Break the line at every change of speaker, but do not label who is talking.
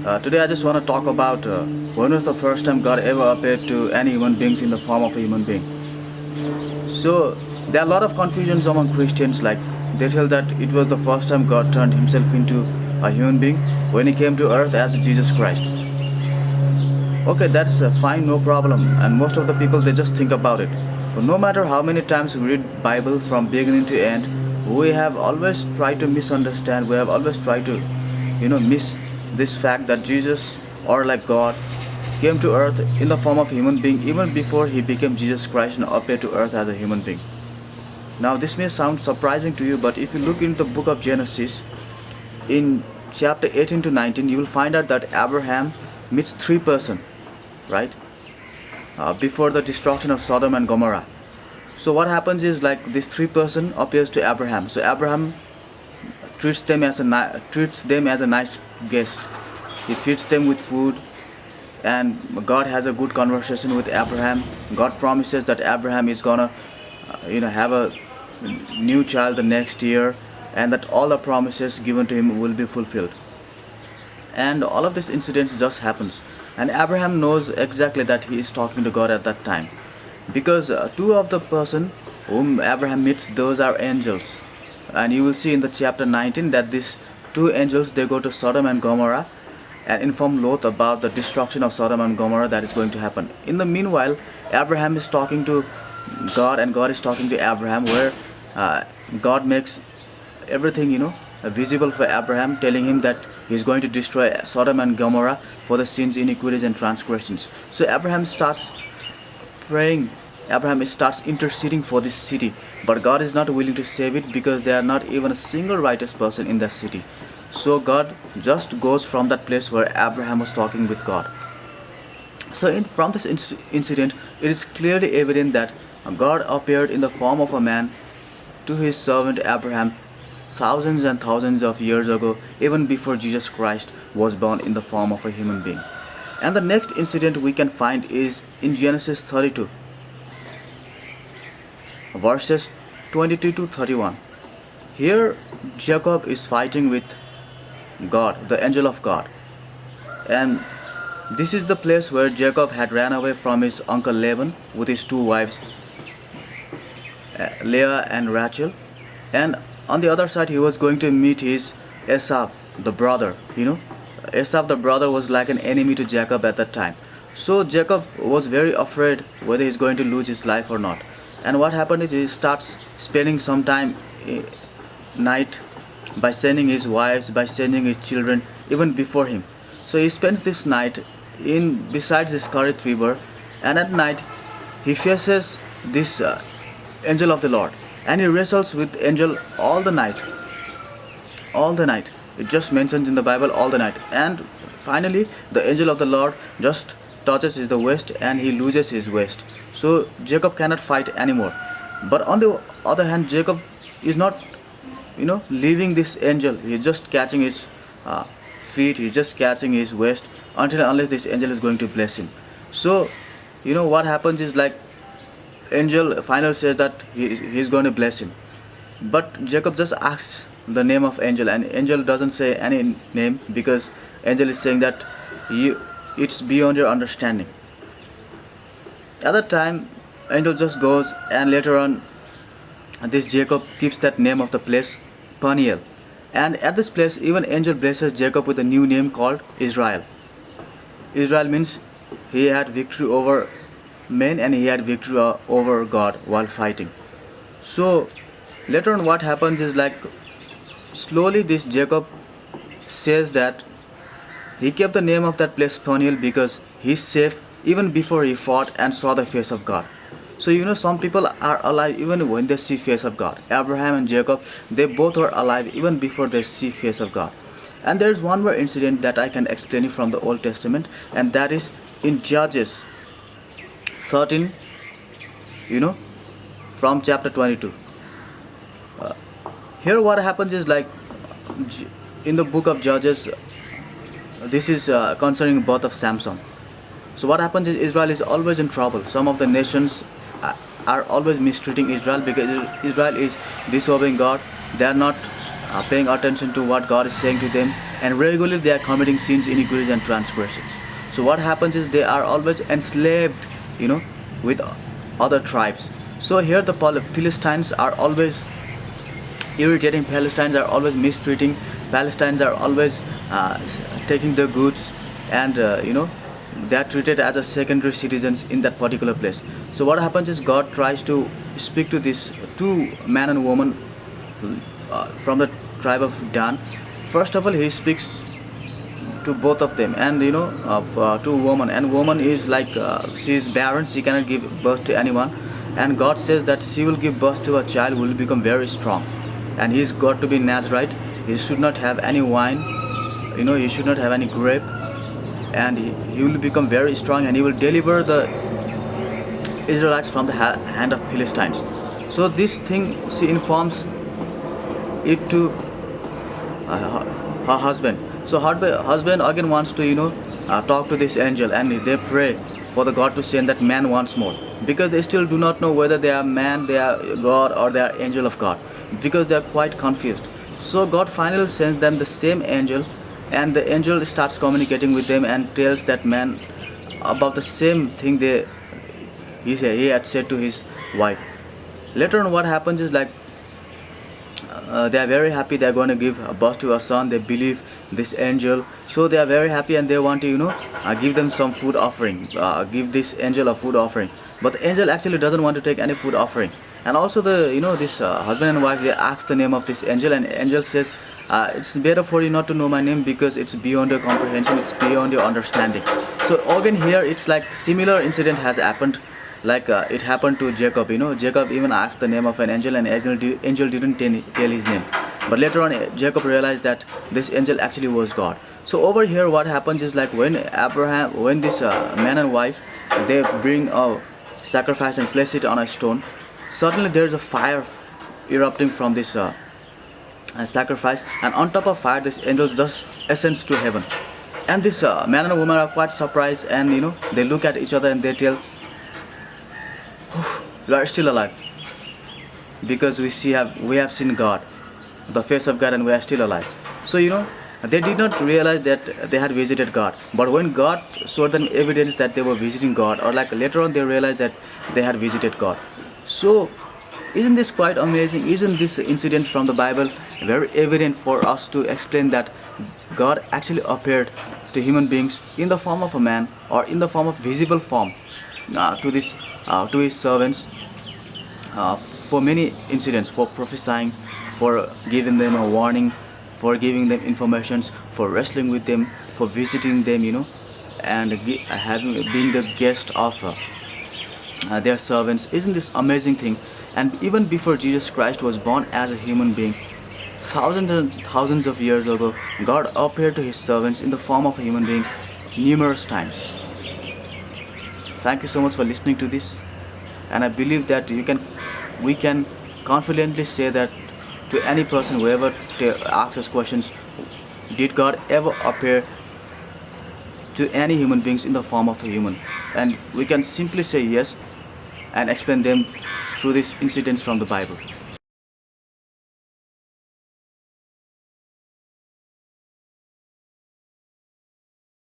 Today I just want to talk about when was the first time God ever appeared to any human beings in the form of a human being. So there are a lot of confusions among Christians. Like they tell that it was the first time God turned Himself into a human being when He came to earth as Jesus Christ. Okay, that's fine, no problem. And most of the people they just think about it. But no matter how many times we read Bible from beginning to end, we have always tried to misunderstand. We have always tried to, miss this fact that Jesus or like God came to earth in the form of a human being even before He became Jesus Christ and appeared to earth as a human being. Now this may sound surprising to you, but if you look in the book of Genesis, in chapter 18 to 19, you will find out that Abraham meets three persons, right? Before the destruction of Sodom and Gomorrah. So what happens is like this three person appears to Abraham. So Abraham treats them as a nice guest. He feeds them with food, and God has a good conversation with Abraham. God promises that Abraham is gonna, have a new child the next year, and that all the promises given to him will be fulfilled. And all of this incidents just happens, and Abraham knows exactly that he is talking to God at that time, because two of the person whom Abraham meets, those are angels. And you will see in the chapter 19 that these two angels they go to Sodom and Gomorrah and inform Lot about the destruction of Sodom and Gomorrah that is going to happen. In the meanwhile, Abraham is talking to God and God is talking to Abraham, where God makes everything visible for Abraham, telling him that he's going to destroy Sodom and Gomorrah for the sins, iniquities and transgressions. So Abraham starts praying, Abraham starts interceding for this city, but God is not willing to save it because there are not even a single righteous person in that city. So God just goes from that place where Abraham was talking with God. So from this incident, it is clearly evident that God appeared in the form of a man to his servant Abraham thousands and thousands of years ago, even before Jesus Christ was born in the form of a human being. And the next incident we can find is in Genesis 32, verses 22 to 31. Here Jacob is fighting with God, the angel of God. And this is the place where Jacob had ran away from his uncle Laban with his two wives, Leah and Rachel. And on the other side, he was going to meet his Esau, the brother. Esau, the brother, was like an enemy to Jacob at that time. So Jacob was very afraid whether he's going to lose his life or not. And what happened is he starts spending some time night by sending his wives, by sending his children even before him. So he spends this night in besides this Kerith river, and at night he faces this angel of the Lord, and he wrestles with angel all the night. All the night. It just mentions in the Bible all the night. And finally the angel of the Lord just touches his waist and he loses his waist. So Jacob cannot fight anymore. But on the other hand, Jacob is not leaving this angel. He's just catching his feet, he's just catching his waist until unless this angel is going to bless him. So what happens is like angel finally says that he's going to bless him, but Jacob just asks the name of angel, and angel doesn't say any name because angel is saying that it's beyond your understanding. At that time angel just goes, and later on this Jacob keeps that name of the place Paniel. And at this place even angel blesses Jacob with a new name called Israel. Israel means he had victory over men and he had victory over God while fighting. So later on what happens is like slowly this Jacob says that he kept the name of that place Peniel because he's safe even before he fought and saw the face of God. So some people are alive even when they see face of God. Abraham and Jacob, they both were alive even before they see face of God. And there's one more incident that I can explain you from the Old Testament, and that is in Judges 13, from chapter 22. Here what happens is like in the book of Judges, this is concerning birth of Samson. So what happens is Israel is always in trouble. Some of the nations are always mistreating Israel because Israel is disobeying God. They are not paying attention to what God is saying to them, and regularly they are committing sins, iniquities, and transgressions. So what happens is they are always enslaved, you know, with other tribes. So here the Philistines are always irritating. Palestinians are always mistreating. Palestinians are always taking the goods, and they are treated as a secondary citizens in that particular place. So what happens is God tries to speak to these two man and woman from the tribe of Dan. First of all, he speaks to both of them, and to woman, and woman is like she is barren, she cannot give birth to anyone, and God says that she will give birth to a child who will become very strong, and he's got to be Nazarite. He should not have any wine, he should not have any grape, and he will become very strong, and he will deliver the Israelites from the hand of Philistines. So this thing she informs it to her husband. So her husband again wants to talk to this angel, and they pray for the God to send that man once more, because they still do not know whether they are man, they are God, or they are angel of God, because they are quite confused. So God finally sends them the same angel, and the angel starts communicating with them and tells that man about the same thing he had said to his wife. Later on what happens is like they are very happy, they are going to give birth to a son. They believe this angel, so they are very happy, and they want to give them some food offering, give this angel a food offering. But the angel actually doesn't want to take any food offering. And also this husband and wife, they ask the name of this angel, and angel says, it's better for you not to know my name, because it's beyond your comprehension, it's beyond your understanding. So again here it's like similar incident has happened, like it happened to Jacob. Jacob even asked the name of an angel, and angel didn't tell his name. But later on Jacob realized that this angel actually was God. So over here what happens is like when this man and wife, they bring a sacrifice and place it on a stone, suddenly there's a fire erupting from this sacrifice, and on top of fire this angel just ascends to heaven. And this man and woman are quite surprised, and they look at each other and they tell, we are still alive, because we have seen God, the face of God, and we are still alive. So they did not realize that they had visited God, but when God showed them evidence that they were visiting God, or like later on they realized that they had visited God. So isn't this quite amazing? Isn't this incidents from the Bible very evident for us to explain that God actually appeared to human beings in the form of a man, or in the form of visible form to his servants, for many incidents, for prophesying, for giving them a warning, for giving them informations, for wrestling with them, for visiting them, and being the guest of their servants. Isn't this amazing thing? And even before Jesus Christ was born as a human being, thousands and thousands of years ago, God appeared to his servants in the form of a human being numerous times. Thank you so much for listening to this, and I believe that we can confidently say that to any person who ever asks us questions, did God ever appear to any human beings in the form of a human? And we can simply say yes, and explain them through these incidents from the Bible.